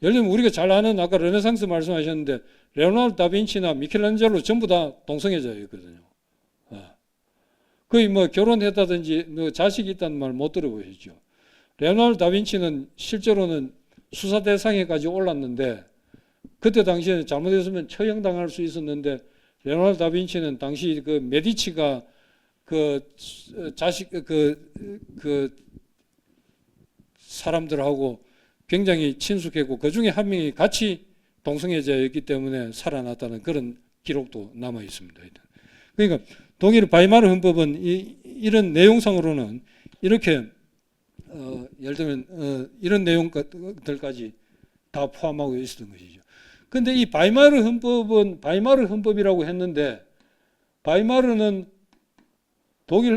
예를 들면 우리가 잘 아는 아까 르네상스 말씀하셨는데 레오나르도 다빈치나 미켈란젤로 전부 다 동성애자였거든요. 거의 뭐 결혼했다든지 뭐 자식이 있다는 말 못 들어보셨죠. 레오나르도 다빈치는 실제로는 수사 대상에까지 올랐는데 그때 당시에는 잘못했으면 처형당할 수 있었는데 레오나르도 다빈치는 당시 그 메디치가 그 자식 그 사람들하고 굉장히 친숙했고 그 중에 한 명이 같이 동성애자였기 때문에 살아났다는 그런 기록도 남아 있습니다. 그러니까 독일 바이마르 헌법은 이런 내용상으로는 이렇게 예를 들면 이런 내용들까지 다 포함하고 있었던 것이죠. 그런데 이 바이마르 헌법은 바이마르 헌법이라고 했는데 바이마르는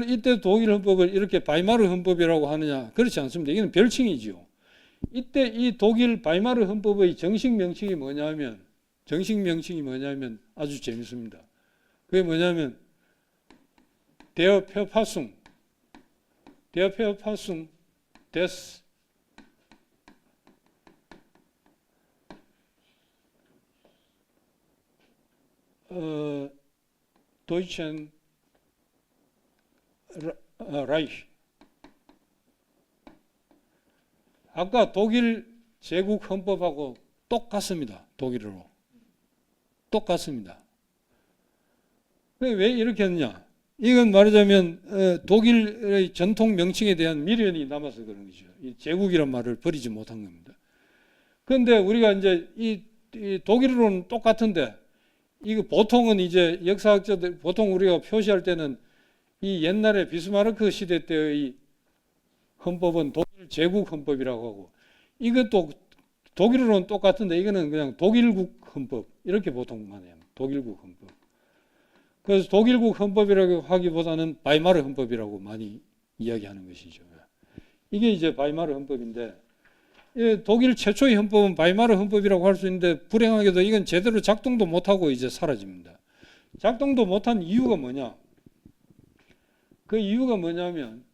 이때 독일 헌법을 이렇게 바이마르 헌법이라고 하느냐? 그렇지 않습니다. 이건 별칭이지요. 이때 이 독일 바이마르 헌법의 정식 명칭이 뭐냐면 아주 재밌습니다. 그게 뭐냐면 Der Verfassung des Deutschen Reich. 아까 독일 제국 헌법하고 똑같습니다. 독일어로. 똑같습니다. 왜 이렇게 했느냐? 이건 말하자면 독일의 전통 명칭에 대한 미련이 남아서 그런 거죠. 이 제국이란 말을 버리지 못한 겁니다. 그런데 우리가 이제 이 독일어로는 똑같은데 이거 보통은 이제 역사학자들 보통 우리가 표시할 때는 이 옛날에 비스마르크 시대 때의 헌법은 독일 제국 헌법이라고 하고 이것도 독일어로는 똑같은데 이거는 그냥 독일국 헌법 이렇게 보통 말해요. 독일국 헌법. 그래서 독일국 헌법이라고 하기보다는 바이마르 헌법이라고 많이 이야기하는 것이죠. 이게 이제 바이마르 헌법인데 독일 최초의 헌법은 바이마르 헌법이라고 할 수 있는데 불행하게도 이건 제대로 작동도 못하고 이제 사라집니다. 작동도 못한 이유가 뭐냐? 그 이유가 뭐냐면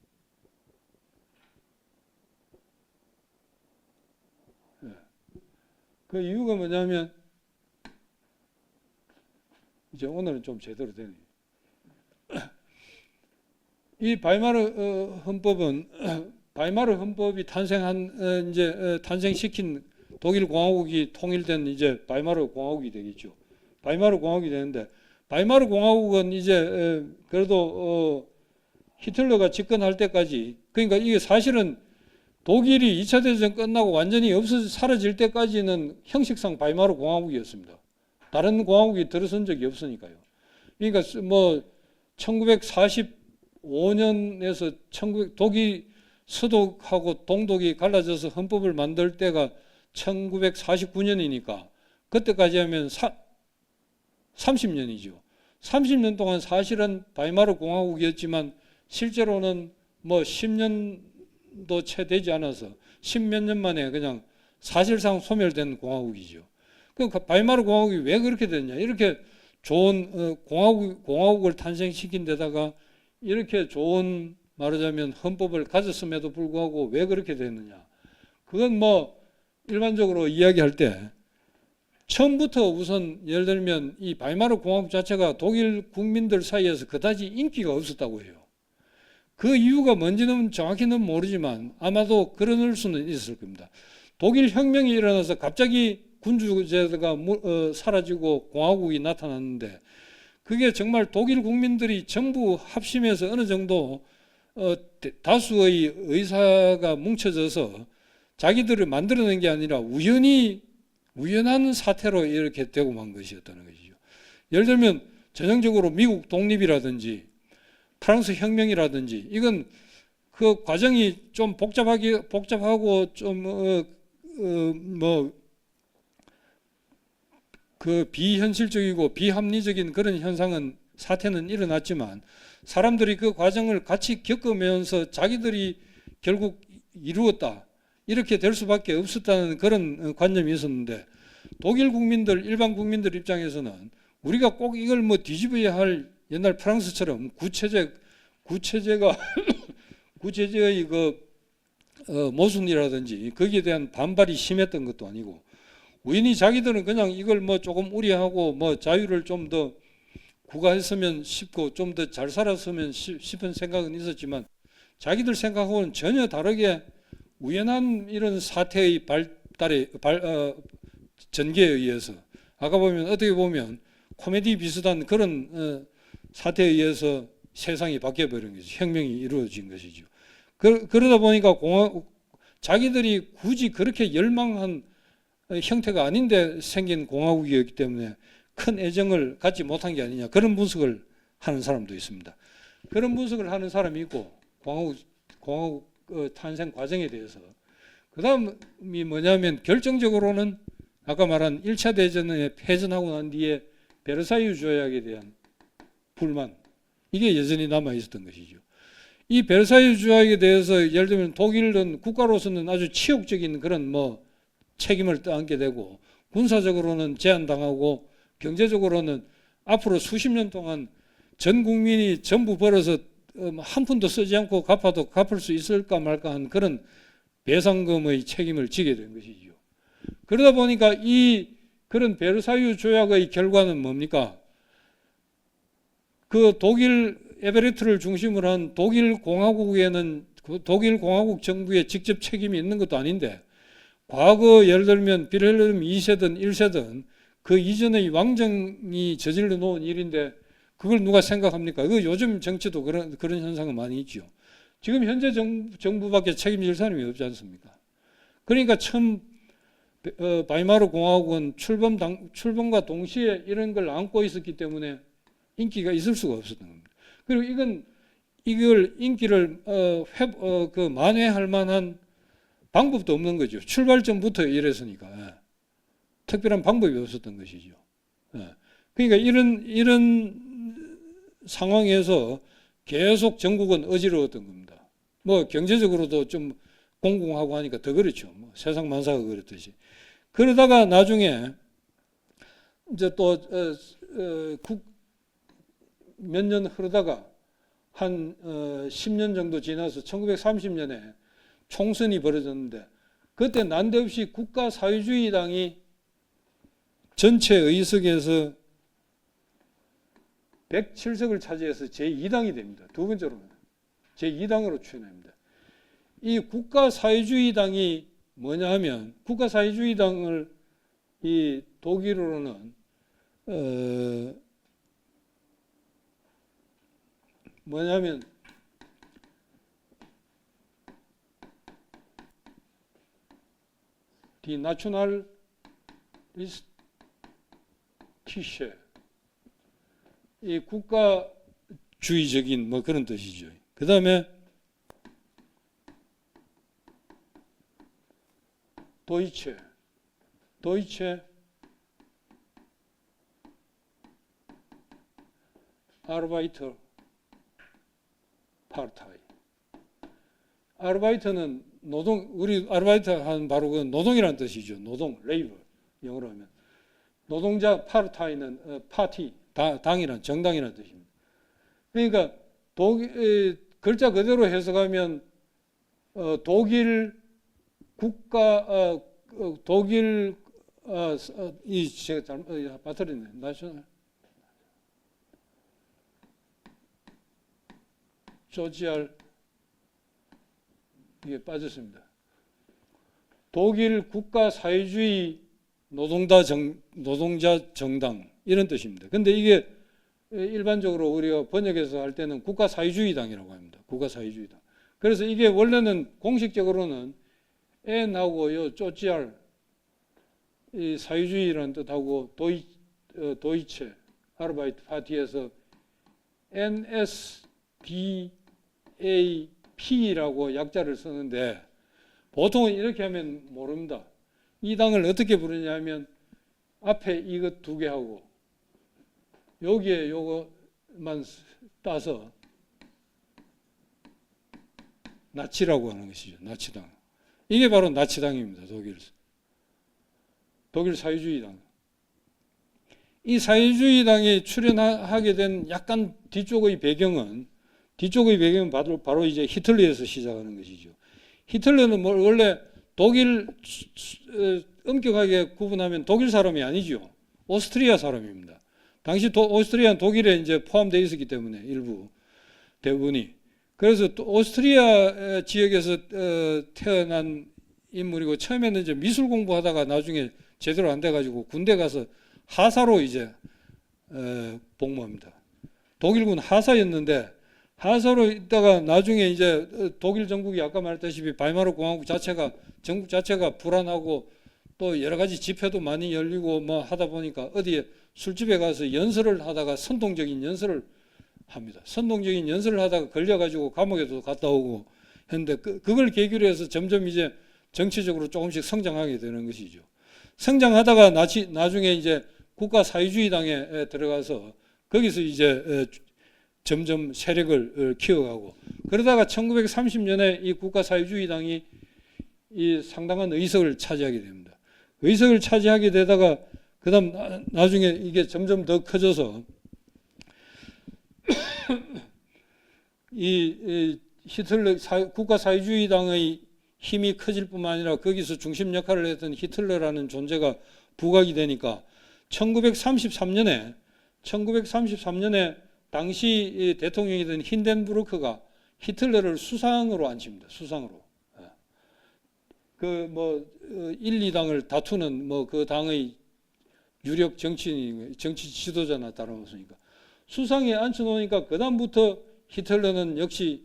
이제 오늘은 좀 제대로 되네. 이 바이마르 헌법은 바이마르 헌법이 탄생시킨 독일 공화국이 통일된 이제 바이마르 공화국이 되겠죠. 바이마르 공화국이 되는데 바이마르 공화국은 이제 그래도 히틀러가 집권할 때까지 그러니까 이게 사실은 독일이 2차 대전 끝나고 완전히 사라질 때까지는 형식상 바이마르 공화국이었습니다. 다른 공화국이 들어선 적이 없으니까요. 그러니까 뭐 1945년에서 독일 서독하고 동독이 갈라져서 헌법을 만들 때가 1949년이니까 그때까지 하면 30년이죠. 30년 동안 사실은 바이마르 공화국이었지만 실제로는 뭐 10년도 채 되지 않아서 10몇 년 만에 그냥 사실상 소멸된 공화국이죠. 그 바이마르 공화국이 왜 그렇게 됐냐? 이렇게 좋은 공화국을 탄생시킨 데다가 이렇게 좋은 말하자면 헌법을 가졌음에도 불구하고 왜 그렇게 됐느냐? 그건 뭐 일반적으로 이야기할 때 처음부터 우선 예를 들면 이 바이마르 공화국 자체가 독일 국민들 사이에서 그다지 인기가 없었다고 해요. 그 이유가 뭔지는 정확히는 모르지만 아마도 그럴 수는 있을 겁니다. 독일 혁명이 일어나서 갑자기 군주제도가 사라지고 공화국이 나타났는데 그게 정말 독일 국민들이 전부 합심해서 어느 정도 다수의 의사가 뭉쳐져서 자기들을 만들어낸 게 아니라 우연한 사태로 이렇게 되고 만 것이었다는 것이죠. 예를 들면 전형적으로 미국 독립이라든지 프랑스 혁명이라든지 이건 그 과정이 좀 복잡하고 좀 그 비현실적이고 비합리적인 그런 사태는 일어났지만 사람들이 그 과정을 같이 겪으면서 자기들이 결국 이루었다. 이렇게 될 수밖에 없었다는 그런 관념이 있었는데 독일 국민들, 일반 국민들 입장에서는 우리가 꼭 이걸 뭐 뒤집어야 할 옛날 프랑스처럼 구체제의 그 모순이라든지 거기에 대한 반발이 심했던 것도 아니고 우연히 자기들은 그냥 이걸 뭐 조금 우려하고 뭐 자유를 좀 더 구가했으면 싶고 좀 더 잘 살았으면 싶은 생각은 있었지만 자기들 생각하고는 전혀 다르게 우연한 이런 사태의 전개에 의해서 아까 보면 어떻게 보면 코미디 비슷한 그런 사태에 의해서 세상이 바뀌어버린 거죠. 혁명이 이루어진 것이죠. 그러다 보니까 자기들이 굳이 그렇게 열망한 형태가 아닌데 생긴 공화국이었기 때문에 큰 애정을 갖지 못한 게 아니냐, 그런 분석을 하는 사람도 있습니다. 그런 분석을 하는 사람이 있고 공화국 탄생 과정에 대해서 그 다음이 뭐냐면 결정적으로는 아까 말한 1차 대전에 패전하고 난 뒤에 베르사유 조약에 대한 불만, 이게 여전히 남아 있었던 것이죠. 이 베르사유 조약에 대해서 예를 들면 독일은 국가로서는 아주 치욕적인 그런 뭐 책임을 떠안게 되고 군사적으로는 제한당하고 경제적으로는 앞으로 수십 년 동안 전 국민이 전부 벌어서 한 푼도 쓰지 않고 갚아도 갚을 수 있을까 말까 한 그런 배상금의 책임을 지게 된 것이죠. 그러다 보니까 이 그런 베르사유 조약의 결과는 뭡니까? 그 독일 에베레트를 중심으로 한 독일 공화국에는 그 독일 공화국 정부에 직접 책임이 있는 것도 아닌데 과거 예를 들면 빌헬름 2세든 1세든 그 이전의 왕정이 저질러 놓은 일인데 그걸 누가 생각합니까? 그 요즘 정치도 그런 현상은 많이 있죠. 지금 현재 정부밖에 책임질 사람이 없지 않습니까? 그러니까 처음 바이마르 공화국은 출범과 동시에 이런 걸 안고 있었기 때문에 인기가 있을 수가 없었던 겁니다. 그리고 이걸 인기를 만회할 만한 방법도 없는 거죠. 출발점부터 이랬으니까. 예. 특별한 방법이 없었던 것이죠. 예. 그러니까 이런 상황에서 계속 전국은 어지러웠던 겁니다. 뭐 경제적으로도 좀 공공하고 하니까 더 그렇죠. 뭐 세상 만사가 그렇듯이. 그러다가 나중에 이제 또 몇 년 흐르다가 한 10년 정도 지나서 1930년에 총선이 벌어졌는데 그때 난데없이 국가사회주의당이 전체 의석에서 107석을 차지해서 제2당이 됩니다. 두 번째로는 제2당으로 추천합니다. 이 국가사회주의당이 뭐냐 하면 국가사회주의당을 이 독일어로는 뭐냐면 Die Nationalistische, 이 국가주의적인 뭐 그런 뜻이죠. 그 다음에 Deutsche Arbeiter Partei. 아르바이트는 노동, 우리 아르바이트 하는 바로 그 노동이라는 뜻이죠. 노동, 레이버 영어로 하면 노동자 파르타이는 파티, 당이란 정당이라는 뜻입니다. 그러니까 글자 그대로 해석하면 독일 국가 독일 이 제가 잘못 빠뜨렸네. 나셔널 소셜 이게 빠졌습니다. 독일 국가 사회주의 노동자 정당 이런 뜻입니다. 근데 이게 일반적으로 우리가 번역해서 할 때는 국가 사회주의당이라고 합니다. 국가 사회주의당. 그래서 이게 원래는 공식적으로는 N하고 요 소셜 이 사회주의라는 뜻하고 도이체 아르바이트 파티에서 NSDAP라고 약자를 쓰는데 보통은 이렇게 하면 모릅니다. 이 당을 어떻게 부르냐면 앞에 이것 두 개 하고 여기에 요거만 따서 나치라고 하는 것이죠. 나치당. 이게 바로 나치당입니다. 독일 사회주의당. 이 사회주의당이 출연하게 된 약간 뒤쪽의 배경은 바로 이제 히틀러에서 시작하는 것이죠. 히틀러는 원래 독일 엄격하게 구분하면 독일 사람이 아니죠. 오스트리아 사람입니다. 당시 오스트리아는 독일에 이제 포함되어 있었기 때문에 일부 대부분이. 그래서 또 오스트리아 지역에서 태어난 인물이고 처음에는 이제 미술 공부하다가 나중에 제대로 안 돼가지고 군대 가서 하사로 이제 복무합니다. 독일군 하사였는데 하사로 있다가 나중에 이제 독일 정국이 아까 말했다시피 바이마르 공화국 자체가 정국 자체가 불안하고 또 여러 가지 집회도 많이 열리고 뭐 하다 보니까 어디에 술집에 가서 연설을 하다가 선동적인 연설을 합니다. 선동적인 연설을 하다가 걸려가지고 감옥에도 갔다 오고 했는데 그걸 계기로 해서 점점 이제 정치적으로 조금씩 성장하게 되는 것이죠. 성장하다가 나중에 이제 국가사회주의당에 들어가서 거기서 이제 점점 세력을 키워가고 그러다가 1930년에 이 국가사회주의당이 이 상당한 의석을 차지하게 됩니다. 의석을 차지하게 되다가 그다음 나중에 이게 점점 더 커져서 이 히틀러 국가사회주의당의 힘이 커질 뿐만 아니라 거기서 중심 역할을 했던 히틀러라는 존재가 부각이 되니까 1933년에 당시 대통령이던 힌덴부르크가 히틀러를 수상으로 앉힙니다. 수상으로. 그 뭐 1, 2당을 다투는 뭐 그 당의 유력 정치 지도자나 다름없으니까 수상에 앉혀놓으니까 그 다음부터 히틀러는 역시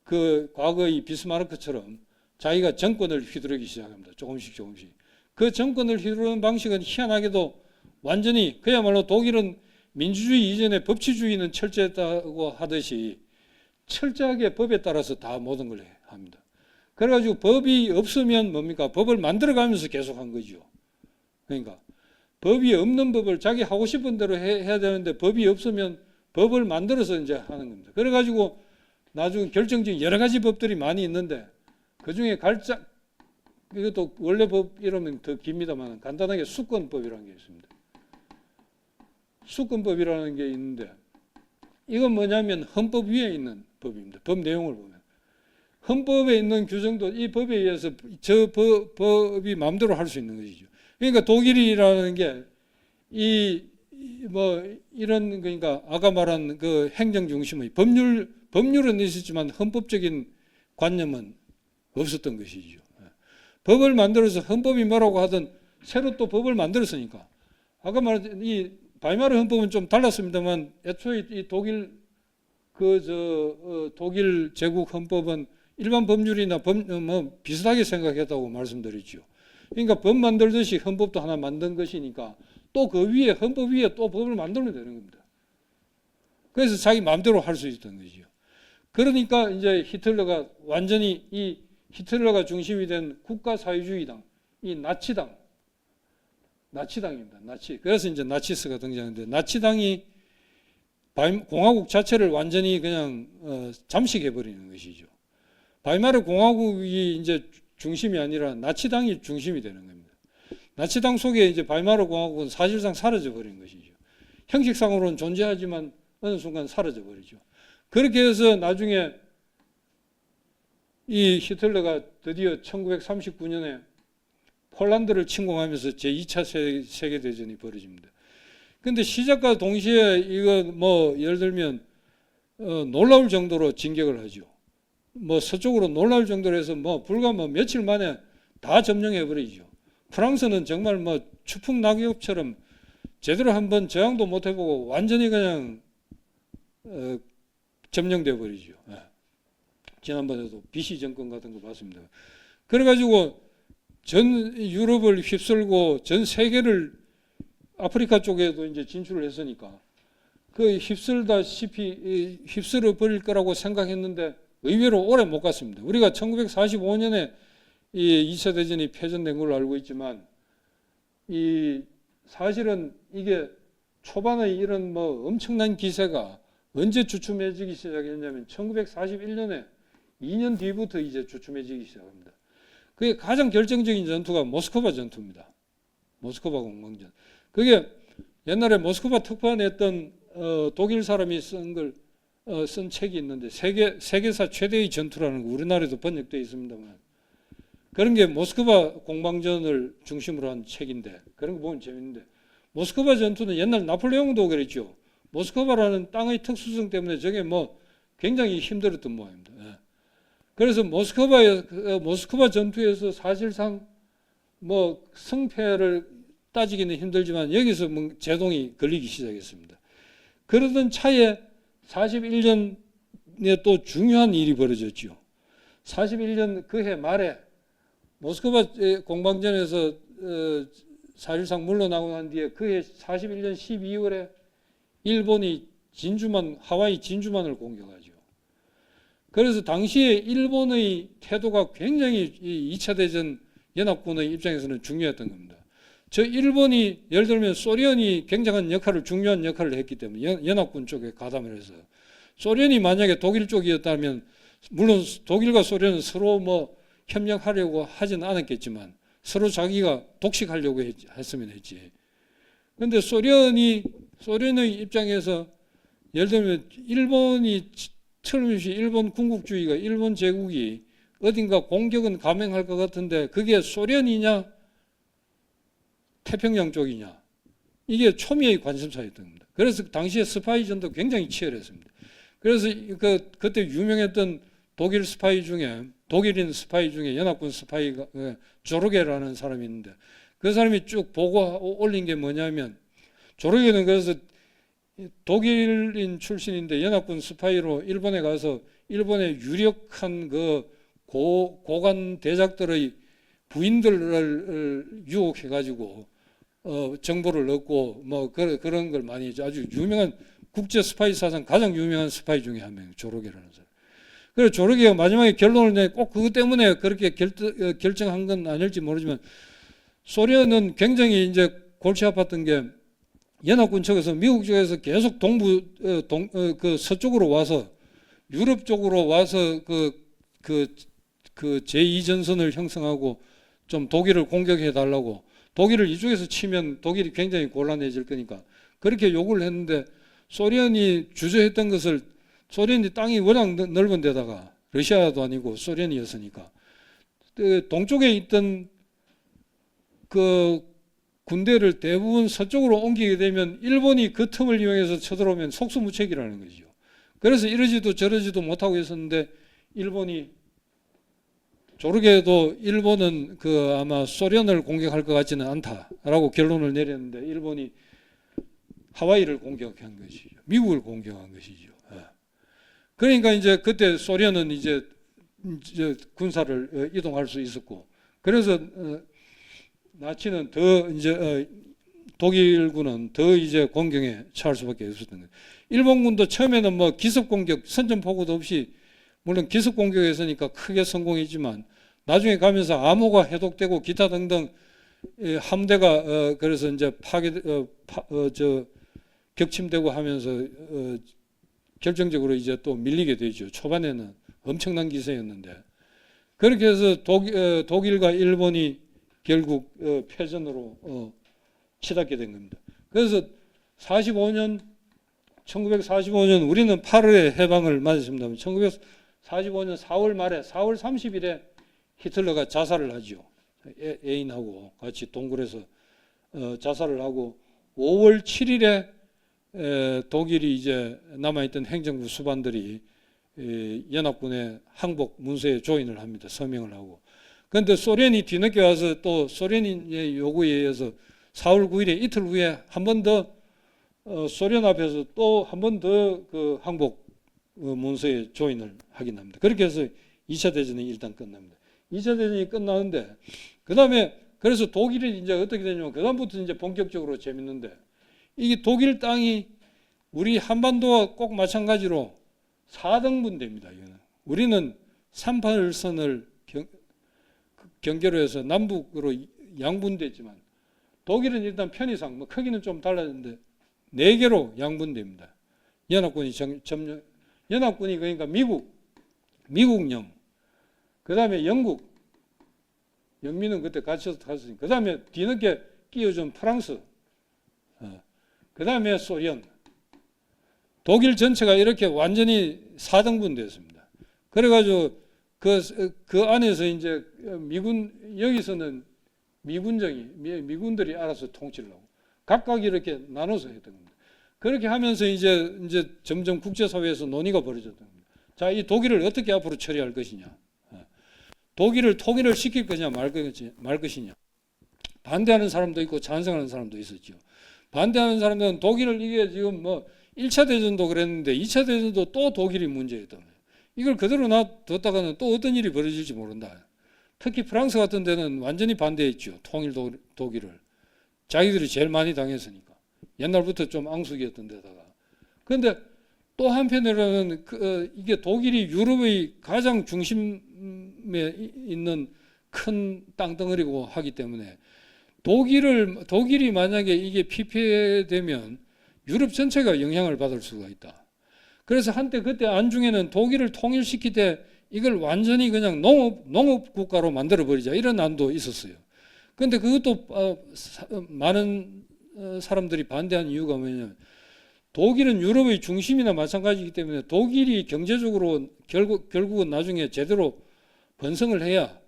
그 과거의 비스마르크처럼 자기가 정권을 휘두르기 시작합니다. 조금씩. 그 정권을 휘두르는 방식은 희한하게도 완전히 그야말로 독일은 민주주의 이전에 법치주의는 철저했다고 하듯이 철저하게 법에 따라서 다 모든 걸 합니다. 그래가지고 법이 없으면 뭡니까? 법을 만들어가면서 계속한 거죠. 그러니까 법이 없는 법을 자기 하고 싶은 대로 해야 되는데 법이 없으면 법을 만들어서 이제 하는 겁니다. 그래가지고 나중에 결정적인 여러 가지 법들이 많이 있는데 그 중에 이것도 원래 법 이러면 더 깁니다만 간단하게 수권법이라는 게 있습니다. 수권법이라는 게 있는데 이건 뭐냐면 헌법 위에 있는 법입니다. 법 내용을 보면 헌법에 있는 규정도 이 법에 의해서 저 법이 마음대로 할 수 있는 것이죠. 그러니까 독일이라는 게 이런 그러니까 아까 말한 그 행정 중심의 법률은 있었지만 헌법적인 관념은 없었던 것이죠. 법을 만들어서 헌법이 뭐라고 하든 새로 또 법을 만들었으니까 아까 말한 이 바이마르 헌법은 좀 달랐습니다만 애초에 이 독일 독일 제국 헌법은 일반 법률이나 비슷하게 생각했다고 말씀드렸죠. 그러니까 법 만들듯이 헌법도 하나 만든 것이니까 또 그 위에 헌법 위에 또 법을 만들면 되는 겁니다. 그래서 자기 마음대로 할 수 있었던 거죠. 그러니까 이제 히틀러가 완전히 이 히틀러가 중심이 된 국가사회주의당, 이 나치당입니다. 그래서 이제 나치스가 등장하는데 나치당이 공화국 자체를 완전히 그냥 잠식해 버리는 것이죠. 바이마르 공화국이 이제 중심이 아니라 나치당이 중심이 되는 겁니다. 나치당 속에 이제 바이마르 공화국은 사실상 사라져 버린 것이죠. 형식상으로는 존재하지만 어느 순간 사라져 버리죠. 그렇게 해서 나중에 이 히틀러가 드디어 1939년에 폴란드를 침공하면서 제2차 세계대전이 벌어집니다. 근데 시작과 동시에 이거 뭐 예를 들면 놀라울 정도로 진격을 하죠. 뭐 서쪽으로 놀라울 정도로 해서 뭐 불과 뭐 며칠 만에 다 점령해 버리죠. 프랑스는 정말 뭐 추풍 낙엽처럼 제대로 한번 저항도 못 해보고 완전히 그냥 점령돼 버리죠. 지난번에도 비시 정권 같은 거 봤습니다. 그래가지고 전 유럽을 휩쓸고 전 세계를 아프리카 쪽에도 이제 진출을 했으니까 그 휩쓸어 버릴 거라고 생각했는데 의외로 오래 못 갔습니다. 우리가 1945년에 이 2차 대전이 패전된 걸로 알고 있지만 사실은 이게 초반에 이런 뭐 엄청난 기세가 언제 주춤해지기 시작했냐면 1941년에 2년 뒤부터 이제 주춤해지기 시작합니다. 그게 가장 결정적인 전투가 모스크바 전투입니다. 모스크바 공방전. 그게 옛날에 모스크바 특파원에 했던 독일 사람이 쓴 책이 있는데 세계사 최대의 전투라는 거 우리나라에도 번역되어 있습니다만 그런 게 모스크바 공방전을 중심으로 한 책인데 그런 거 보면 재밌는데 모스크바 전투는 옛날 나폴레옹도 그랬죠. 모스크바라는 땅의 특수성 때문에 저게 뭐 굉장히 힘들었던 모양입니다. 예. 그래서 모스크바 전투에서 사실상 뭐 승패를 따지기는 힘들지만 여기서 뭐 제동이 걸리기 시작했습니다. 그러던 차에 41년에 또 중요한 일이 벌어졌죠. 41년 그 해 말에 모스크바 공방전에서 사실상 물러나고 난 뒤에 그해 41년 12월에 일본이 하와이 진주만을 공격하죠. 그래서 당시에 일본의 태도가 굉장히 2차 대전 연합군의 입장에서는 중요했던 겁니다. 저 일본이 예를 들면 소련이 굉장한 중요한 역할을 했기 때문에 연합군 쪽에 가담을 해서 소련이 만약에 독일 쪽이었다면 물론 독일과 소련은 서로 뭐 협력하려고 하진 않았겠지만 서로 자기가 독식하려고 했으면 했지. 그런데 소련의 입장에서 예를 들면 일본이 틀림없이 일본 군국주의가 일본 제국이 어딘가 공격은 감행할 것 같은데 그게 소련이냐 태평양 쪽이냐 이게 초미의 관심사였던 겁니다. 그래서 당시에 스파이전도 굉장히 치열했습니다. 그래서 그때 유명했던 독일인 스파이 중에 연합군 스파이가 조르게라는 사람이 있는데 그 사람이 쭉 보고 올린 게 뭐냐면 조르게는 그래서 독일인 출신인데 연합군 스파이로 일본에 가서 일본의 유력한 그 고관 대작들의 부인들을 유혹해가지고 정보를 얻고 뭐 그런 걸 많이 했죠. 아주 유명한 국제 스파이 사상 가장 유명한 스파이 중에 한 명이에요. 조르게라는 사람. 그래서 조르게가 마지막에 결론을 내 꼭 그것 때문에 그렇게 결정한 건 아닐지 모르지만 소련은 굉장히 이제 골치 아팠던 게 연합군 측에서 미국 쪽에서 계속 그 서쪽으로 와서 유럽 쪽으로 와서 그 제2전선을 형성하고 좀 독일을 공격해 달라고 독일을 이쪽에서 치면 독일이 굉장히 곤란해질 거니까 그렇게 요구를 했는데 소련이 주저했던 것을 소련이 땅이 워낙 넓은 데다가 러시아도 아니고 소련이었으니까 동쪽에 있던 그 군대를 대부분 서쪽으로 옮기게 되면 일본이 그 틈을 이용해서 쳐들어오면 속수무책이라는 거죠. 그래서 이러지도 저러지도 못하고 있었는데 일본이 조르게도 일본은 아마 소련을 공격할 것 같지는 않다라고 결론을 내렸는데 일본이 하와이를 공격한 것이죠. 미국을 공격한 것이죠. 그러니까 이제 그때 소련은 이제 군사를 이동할 수 있었고 그래서 나치는 더 이제 독일군은 더 이제 공경에 처할 수밖에 없었던 거예요. 일본군도 처음에는 뭐 기습 공격, 선전포고도 없이 물론 기습 공격했으니까 크게 성공했지만 나중에 가면서 암호가 해독되고 기타 등등 함대가 그래서 이제 격침되고 하면서 결정적으로 이제 또 밀리게 되죠. 초반에는 엄청난 기세였는데 그렇게 해서 독일과 일본이 결국 패전으로 치닫게 된 겁니다. 그래서 1945년 우리는 8월에 해방을 맞았습니다. 1945년 4월 말에 4월 30일에 히틀러가 자살을 하죠. 애인하고 같이 동굴에서 자살을 하고 5월 7일에 독일이 이제 남아있던 행정부 수반들이 연합군의 항복 문서에 조인을 합니다. 서명을 하고. 그런데 소련이 뒤늦게 와서 또 소련의 요구에 의해서 4월 9일에 이틀 후에 한 번 더 소련 앞에서 또 한 번 더 그 항복 문서에 조인을 하긴 합니다. 그렇게 해서 2차 대전이 일단 끝납니다. 2차 대전이 끝나는데 그 다음에 그래서 독일이 이제 어떻게 되냐면 그 다음부터 이제 본격적으로 재밌는데 이게 독일 땅이 우리 한반도와 꼭 마찬가지로 4등분됩니다. 우리는 38선을 경계로 해서 남북으로 양분됐지만 독일은 일단 편의상 뭐 크기는 좀 달라졌는데 4개로 양분됩니다. 연합군이 그러니까 미국령, 그 다음에 영미는 그때 같이 갔으니까 그 다음에 뒤늦게 끼워준 프랑스, 그 다음에 소련, 독일 전체가 이렇게 완전히 4등분 됐습니다. 그래가지고 그 안에서 이제 여기서는 미군들이 알아서 통치를 하고 각각 이렇게 나눠서 했던 겁니다. 그렇게 하면서 이제 점점 국제사회에서 논의가 벌어졌던 겁니다. 자, 이 독일을 어떻게 앞으로 처리할 것이냐. 독일을 통일을 시킬 거냐 말 것이냐. 반대하는 사람도 있고 찬성하는 사람도 있었죠. 반대하는 사람들은 독일을 이게 지금 뭐 1차 대전도 그랬는데 2차 대전도 또 독일이 문제였단 말이에요. 이걸 그대로 놔뒀다가는 또 어떤 일이 벌어질지 모른다. 특히 프랑스 같은 데는 완전히 반대했죠. 통일 독일을. 자기들이 제일 많이 당했으니까. 옛날부터 좀 앙숙이었던 데다가. 그런데 또 한편으로는 이게 독일이 유럽의 가장 중심에 있는 큰 땅덩어리고 하기 때문에 독일이 만약에 이게 피폐되면 유럽 전체가 영향을 받을 수가 있다. 그래서 한때 그때 안중에는 독일을 통일시킬 때 이걸 완전히 그냥 농업 국가로 만들어 버리자 이런 안도 있었어요. 그런데 그것도 많은 사람들이 반대한 이유가 뭐냐면 독일은 유럽의 중심이나 마찬가지이기 때문에 독일이 경제적으로 결국은 나중에 제대로 번성을 해야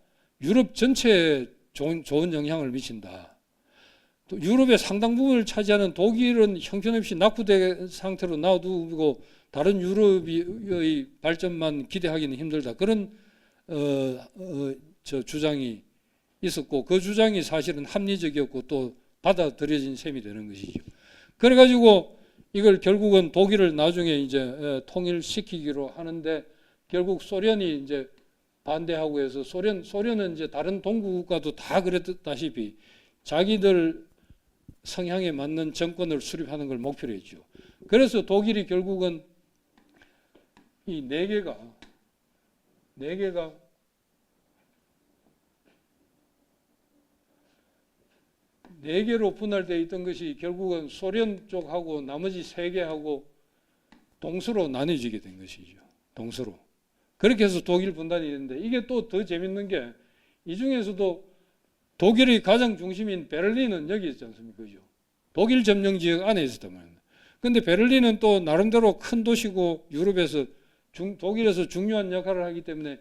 유럽 전체에 좋은 영향을 미친다. 또 유럽의 상당 부분을 차지하는 독일은 형편없이 낙후된 상태로 놔두고 다른 유럽의 발전만 기대하기는 힘들다. 그런 주장이 있었고 그 주장이 사실은 합리적이었고 또 받아들여진 셈이 되는 것이죠. 그래가지고 이걸 결국은 독일을 나중에 이제 통일시키기로 하는데 결국 소련이 이제 반대하고 해서 소련은 이제 다른 동구 국가도 다 그랬다시피 자기들 성향에 맞는 정권을 수립하는 걸 목표로 했죠. 그래서 독일이 결국은 이 네 개로 분할되어 있던 것이 결국은 소련 쪽하고 나머지 세 개하고 동서로 나뉘어지게 된 것이죠. 동서로. 그렇게 해서 독일 분단이 있는데 이게 또 더 재밌는 게 이 중에서도 독일의 가장 중심인 베를린은 여기 있지 않습니까? 그죠? 독일 점령 지역 안에 있었단 말입니다. 그런데 베를린은 또 나름대로 큰 도시고 유럽에서 독일에서 중요한 역할을 하기 때문에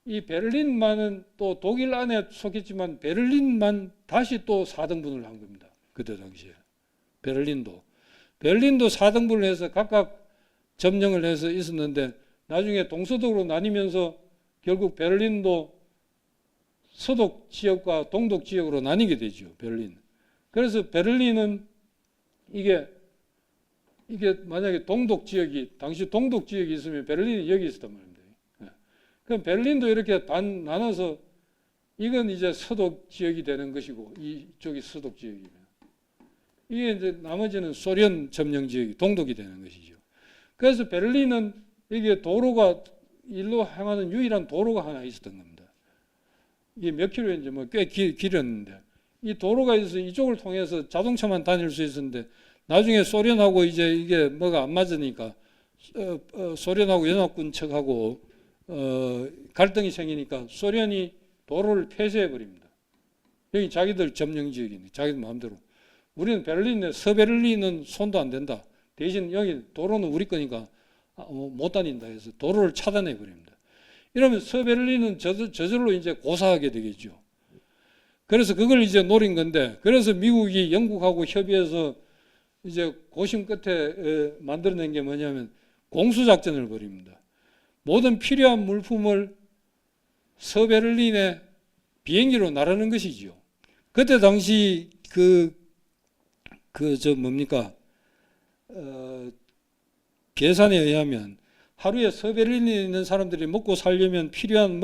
이 베를린만은 또 독일 안에 속했지만 베를린만 다시 또 4등분을 한 겁니다. 그때 당시에. 베를린도 4등분을 해서 각각 점령을 해서 있었는데 나중에 동서독으로 나뉘면서 결국 베를린도 서독 지역과 동독 지역으로 나뉘게 되죠. 베를린. 그래서 베를린은 이게 만약에 동독 지역이 당시 동독 지역이 있으면 베를린이 여기 있었단 말입니다. 그럼 베를린도 이렇게 나눠서 이건 이제 서독 지역이 되는 것이고 이쪽이 서독 지역이면 이게 이제 나머지는 소련 점령 지역이 동독이 되는 것이죠. 그래서 베를린은 이게 도로가 일로 향하는 유일한 도로가 하나 있었던 겁니다. 이게 몇 킬로인지 뭐 꽤 길었는데 이 도로가 있어서 이쪽을 통해서 자동차만 다닐 수 있었는데 나중에 소련하고 이제 이게 뭐가 안 맞으니까 소련하고 연합군 측하고 갈등이 생기니까 소련이 도로를 폐쇄해 버립니다. 여기 자기들 점령 지역인데 자기들 마음대로 우리는 베를린에 서베를린은 손도 안 된다. 대신 여기 도로는 우리 거니까 못 다닌다 해서 도로를 차단해 버립니다. 이러면 서베를린은 저절로 이제 고사하게 되겠죠. 그래서 그걸 이제 노린 건데 그래서 미국이 영국하고 협의해서 이제 고심 끝에 만들어낸 게 뭐냐면 공수작전을 벌입니다. 모든 필요한 물품을 서베를린에 비행기로 나르는 것이죠. 그때 당시 계산에 의하면 하루에 서베를린에 있는 사람들이 먹고 살려면 필요한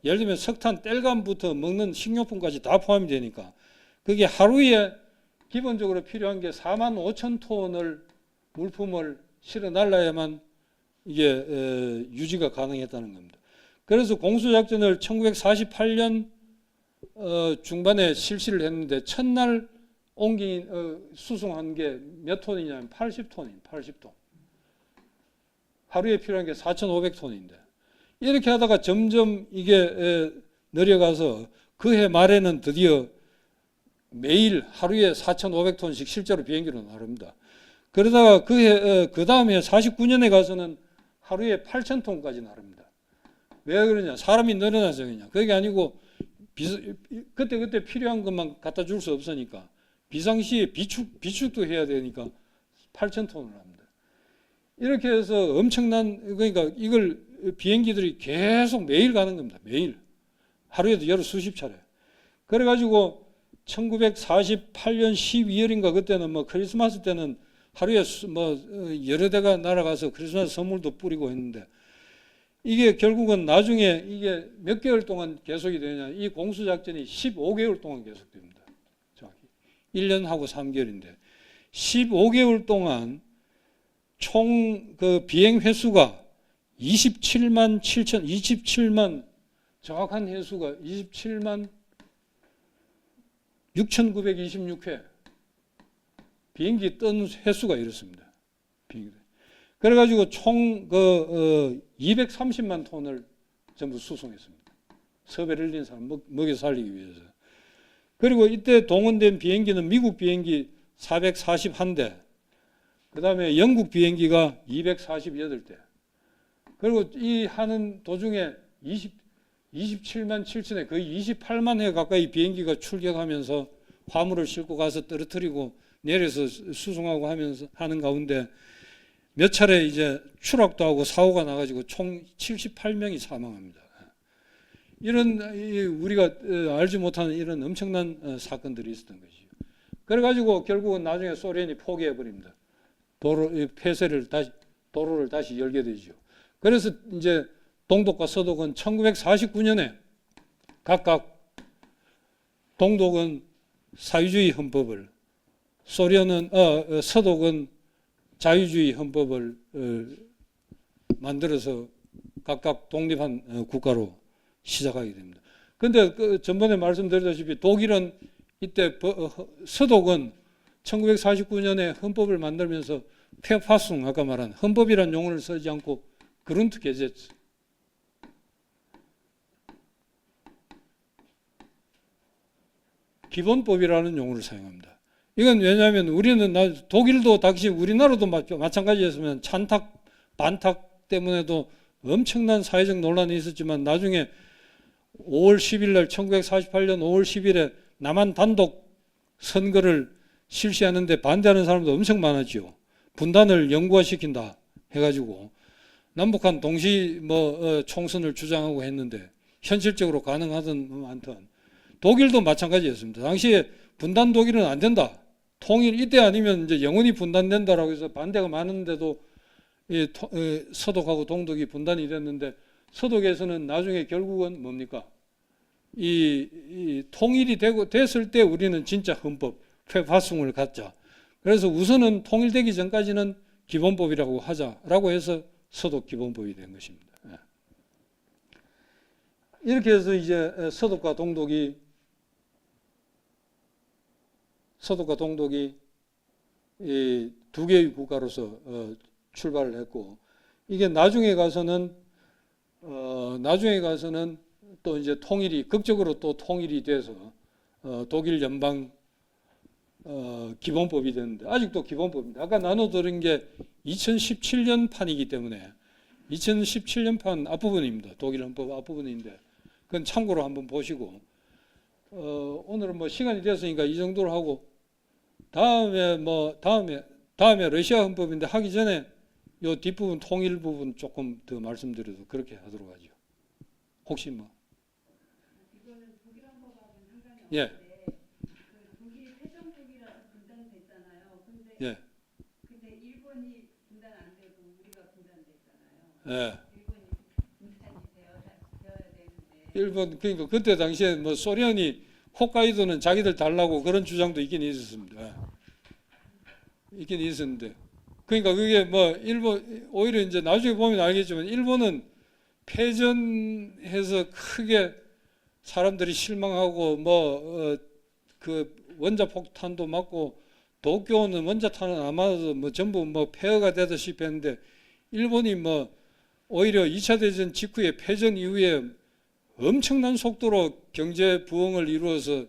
예를 들면 석탄, 땔감부터 먹는 식료품까지 다 포함이 되니까 그게 하루에 기본적으로 필요한 게 4만 5천 톤을 물품을 실어 날라야만 이게 유지가 가능했다는 겁니다. 그래서 공수작전을 1948년 중반에 실시를 했는데 첫날 수송한 게 몇 톤이냐면 80톤. 하루에 필요한 게 4,500톤인데 이렇게 하다가 점점 이게 내려가서 그 해 말에는 드디어 매일 하루에 4,500톤씩 실제로 비행기로 나릅니다. 그러다가 그 다음 해 49년에 가서는 하루에 8,000톤까지 나릅니다. 왜 그러냐? 사람이 늘어나서 그냥. 그게 아니고 그때 필요한 것만 갖다 줄 수 없으니까 비상시에 비축도 해야 되니까 8,000톤을 합니다. 이렇게 해서 엄청난, 그러니까 이걸 비행기들이 계속 매일 가는 겁니다. 매일. 하루에도 여러 수십 차례. 그래가지고 1948년 12월인가 그때는 뭐 크리스마스 때는 하루에 뭐 여러 대가 날아가서 크리스마스 선물도 뿌리고 했는데, 이게 결국은 나중에 이게 몇 개월 동안 계속이 되냐, 이 공수작전이 15개월 동안 계속됩니다. 정확히 1년하고 3개월인데 15개월 동안 총 그 비행 횟수가 27만 정확한 횟수가 27만 6,926회 비행기 뜬 횟수가 이렇습니다. 그래가지고 총 230만 톤을 전부 수송했습니다. 섭외를 흘린 사람 먹여 살리기 위해서. 그리고 이때 동원된 비행기는 미국 비행기 441대, 그 다음에 영국 비행기가 248대. 그리고 이 하는 도중에 27만 7천회, 거의 28만 회 가까이 비행기가 출격하면서 화물을 싣고 가서 떨어뜨리고 내려서 수송하고 하면서 하는 가운데 몇 차례 이제 추락도 하고 사고가 나가지고 총 78명이 사망합니다. 이런 우리가 알지 못하는 이런 엄청난 사건들이 있었던 것이죠. 그래가지고 결국은 나중에 소련이 포기해 버립니다. 도로를 다시 열게 되죠. 그래서 이제 동독과 서독은 1949년에 각각 동독은 사회주의 헌법을, 서독은 자유주의 헌법을 만들어서 각각 독립한 국가로 시작하게 됩니다. 그런데 전번에 말씀드렸다시피 독일은 이때 서독은 1949년에 헌법을 만들면서 페파숭, 아까 말한 헌법이라는 용어를 쓰지 않고 그룬트게제츠, 기본법이라는 용어를 사용합니다. 이건 왜냐하면 우리는 독일도 당시 우리나라도 마찬가지였으면 찬탁, 반탁 때문에도 엄청난 사회적 논란이 있었지만 나중에 5월 10일 날 1948년 5월 10일에 남한 단독 선거를 실시하는데 반대하는 사람도 엄청 많았죠. 분단을 영구화시킨다 해가지고 남북한 동시 총선을 주장하고 했는데 현실적으로 가능하든 않든 독일도 마찬가지였습니다. 당시에 분단 독일은 안 된다. 통일 이때 아니면 이제 영원히 분단된다라고 해서 반대가 많은데도 서독하고 동독이 분단이 됐는데 서독에서는 나중에 결국은 뭡니까? 이 통일이 됐을 때 우리는 진짜 헌법, 페파숭을 갖자. 그래서 우선은 통일되기 전까지는 기본법이라고 하자라고 해서 서독 기본법이 된 것입니다. 이렇게 해서 이제 서독과 동독이 이 두 개의 국가로서 출발을 했고, 이게 나중에 가서는 또 이제 극적으로 또 통일이 돼서 독일 연방 기본법이 됐는데 아직도 기본법입니다. 아까 나눠드린 게 2017년 판이기 때문에 2017년 판 앞부분입니다. 독일 헌법 앞부분인데 그건 참고로 한번 보시고, 오늘은 뭐 시간이 됐으니까 이 정도로 하고 다음에 러시아 헌법인데 하기 전에 요 뒷부분 통일 부분 조금 더 말씀드려도 그렇게 하도록 하죠. 혹시 뭐. 이거는 독일 헌법하고는 상관이 예. 없는데 그 독일이 패전국이라서 분단됐잖아요. 근데 일본이 분단 안 되고 우리가 분단됐잖아요. 예. 일본이 분단이 되어야 되는데. 일본, 그러니까 그때 당시에 뭐 소련이 홋카이도는 자기들 달라고 그런 주장도 있긴 있었습니다. 있긴 있었는데, 그러니까 그게 뭐 일본, 오히려 이제 나중에 보면 알겠지만 일본은 패전해서 크게 사람들이 실망하고 그 원자폭탄도 맞고 도쿄는 원자탄은 아마도 뭐 전부 뭐 폐허가 되다시피 했는데 일본이 뭐 오히려 2차 대전 직후에 패전 이후에 엄청난 속도로 경제 부흥을 이루어서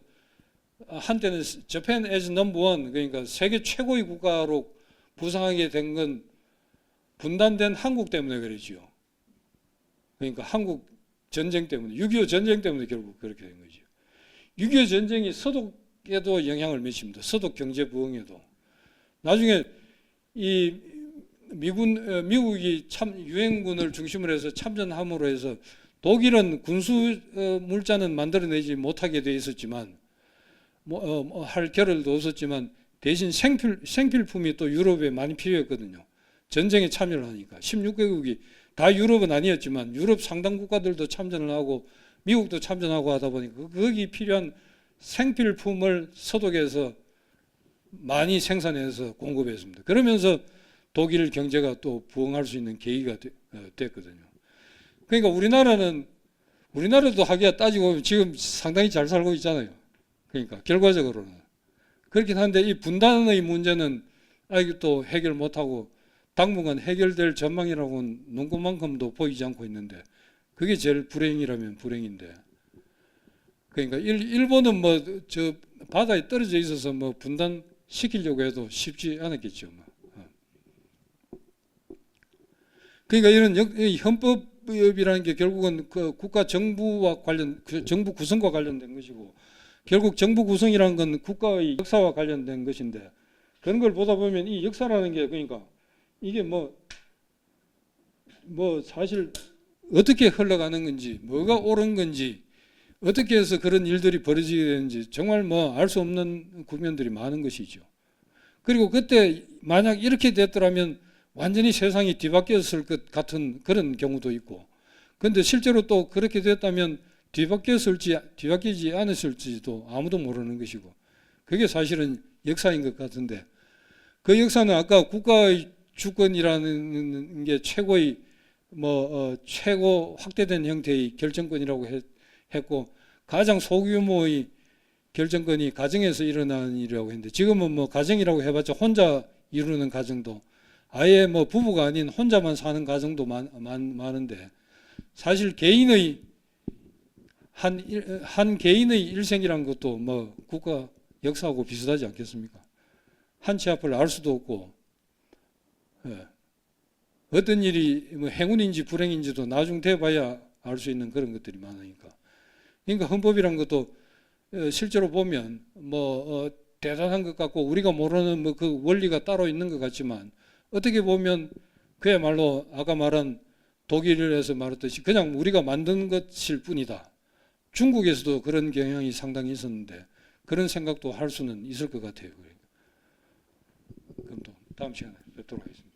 한때는 Japan as number one, 그러니까 세계 최고의 국가로 부상하게 된 건 분단된 한국 때문에 그랬죠. 그러니까 한국 전쟁 때문에 6.25 전쟁 때문에 결국 그렇게 된 거죠. 6.25 전쟁이 서독에도 영향을 미칩니다. 서독 경제 부흥에도. 나중에 이 미국이 참 유엔군을 중심으로 해서 참전함으로 해서 독일은 군수 물자는 만들어내지 못하게 돼 있었지만 할 겨를도 없었지만 대신 생필품이 또 유럽에 많이 필요했거든요. 전쟁에 참여를 하니까 16개국이 다 유럽은 아니었지만 유럽 상당 국가들도 참전을 하고 미국도 참전하고 하다 보니까 거기 필요한 생필품을 서독에서 많이 생산해서 공급했습니다. 그러면서 독일 경제가 또 부흥할 수 있는 계기가 됐거든요. 그러니까 우리나라도 하기야 따지고 보면 지금 상당히 잘 살고 있잖아요. 그러니까 결과적으로는 그렇긴 한데 이 분단의 문제는 아직도 해결 못하고 당분간 해결될 전망이라고는 눈꽃만큼도 보이지 않고 있는데 그게 제일 불행이라면 불행인데 그러니까 일본은 뭐 저 바다에 떨어져 있어서 뭐 분단 시키려고 해도 쉽지 않았겠죠. 그러니까 이런 헌법이라는 게 결국은 그 국가 정부와 정부 구성과 관련된 것이고 결국 정부 구성이라는 건 국가의 역사와 관련된 것인데 그런 걸 보다 보면 이 역사라는 게 그러니까 이게 뭐 사실 어떻게 흘러가는 건지 뭐가 옳은 건지 어떻게 해서 그런 일들이 벌어지게 되는지 정말 뭐 알 수 없는 국면들이 많은 것이죠. 그리고 그때 만약 이렇게 됐더라면 완전히 세상이 뒤바뀌었을 것 같은 그런 경우도 있고 그런데 실제로 또 그렇게 됐다면 뒤바뀌지 않았을지도 아무도 모르는 것이고 그게 사실은 역사인 것 같은데 그 역사는 아까 국가의 주권이라는 게 최고의 최고 확대된 형태의 결정권이라고 했고 가장 소규모의 결정권이 가정에서 일어나는 일이라고 했는데 지금은 뭐 가정이라고 해봤자 혼자 이루는 가정도 아예 뭐 부부가 아닌 혼자만 사는 가정도 많은데 사실 개인의 한 개인의 일생이라는 것도 뭐 국가 역사하고 비슷하지 않겠습니까? 한 치 앞을 알 수도 없고 어떤 일이 뭐 행운인지 불행인지도 나중 돼봐야 알 수 있는 그런 것들이 많으니까 그러니까 헌법이라는 것도 실제로 보면 대단한 것 같고 우리가 모르는 뭐 그 원리가 따로 있는 것 같지만 어떻게 보면 그야말로 아까 말한 독일에서 말했듯이 그냥 우리가 만든 것일 뿐이다. 중국에서도 그런 경향이 상당히 있었는데 그런 생각도 할 수는 있을 것 같아요. 그럼 또 다음 시간에 뵙도록 하겠습니다.